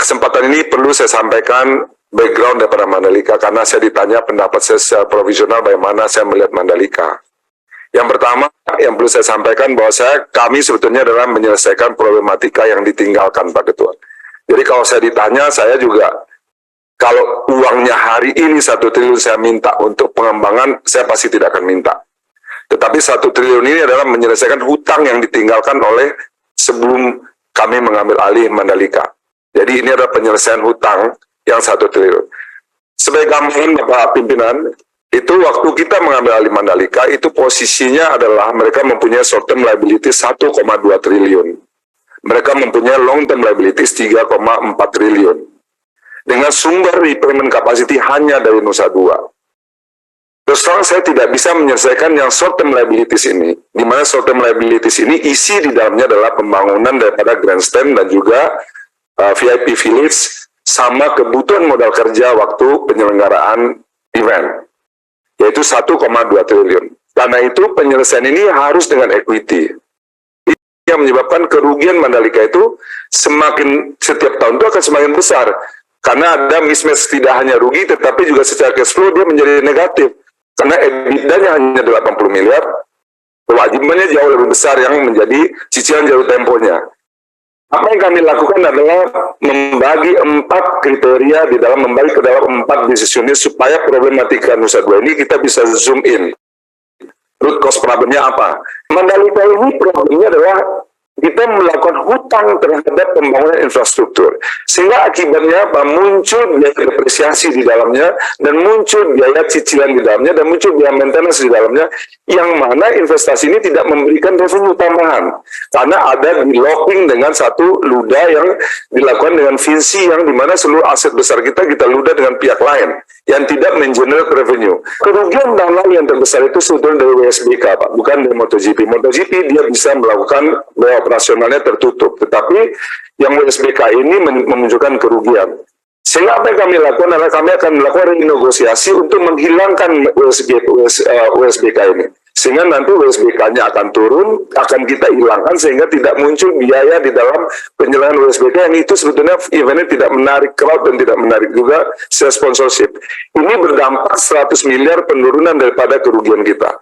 kesempatan ini perlu saya sampaikan background daripada Mandalika, karena saya ditanya pendapat saya secara provisional bagaimana saya melihat Mandalika. Yang pertama, yang perlu saya sampaikan bahwa kami sebetulnya adalah menyelesaikan problematika yang ditinggalkan, Pak Ketua. Jadi kalau saya ditanya, saya juga, kalau uangnya hari ini 1 triliun saya minta untuk pengembangan, saya pasti tidak akan minta. Tetapi 1 triliun ini adalah menyelesaikan hutang yang ditinggalkan oleh sebelum kami mengambil alih Mandalika. Jadi ini adalah penyelesaian hutang yang 1 triliun. Sebagai gambaran Bapak Pimpinan, itu waktu kita mengambil alih Mandalika, itu posisinya adalah mereka mempunyai short term liabilities 1,2 triliun. Mereka mempunyai long term liabilities 3,4 triliun. Dengan sumber repayment capacity hanya dari Nusa Dua. Terus terang saya tidak bisa menyelesaikan yang short term liabilities ini, di mana short term liabilities ini isi di dalamnya adalah pembangunan daripada grandstand dan juga VIP Village sama kebutuhan modal kerja waktu penyelenggaraan event, yaitu 1,2 triliun. Karena itu penyelesaian ini harus dengan equity. Ini yang menyebabkan kerugian Mandalika itu setiap tahun itu akan semakin besar. Karena ada mismatch, tidak hanya rugi, tetapi juga secara cash flow dia menjadi negatif. Karena EBITDA-nya hanya 80 miliar, kewajibannya jauh lebih besar yang menjadi cicilan jatuh temponya. Apa yang kami lakukan adalah membagi 4 kriteria membagi ke dalam 4 business unit supaya problematika Nusa Dua ini kita bisa zoom in. Root cause problemnya apa? Mandalika ini problemnya adalah kita melakukan hutang terhadap pembangunan infrastruktur. Sehingga akibatnya apa? Muncul biaya depresiasi di dalamnya, dan muncul biaya cicilan di dalamnya, dan muncul biaya maintenance di dalamnya, yang mana investasi ini tidak memberikan revenue tambahan. Karena ada di locking dengan satu luda yang dilakukan dengan visi yang dimana seluruh aset besar kita luda dengan pihak lain yang tidak mengenerate revenue. Kerugian dana yang terbesar itu sebetulnya dari WSBK, Pak, bukan dari MotoGP. MotoGP dia bisa melakukan biaya operasionalnya tertutup, tetapi yang WSBK ini menunjukkan kerugian. Sehingga apa yang kami lakukan adalah kami akan melakukan renegosiasi untuk menghilangkan WSBK ini. Sehingga nanti WSBK-nya akan turun, akan kita hilangkan sehingga tidak muncul biaya di dalam penyelenggaraan WSBK yang itu sebetulnya eventnya tidak menarik crowd dan tidak menarik juga sponsorship. Ini berdampak 100 miliar penurunan daripada kerugian kita.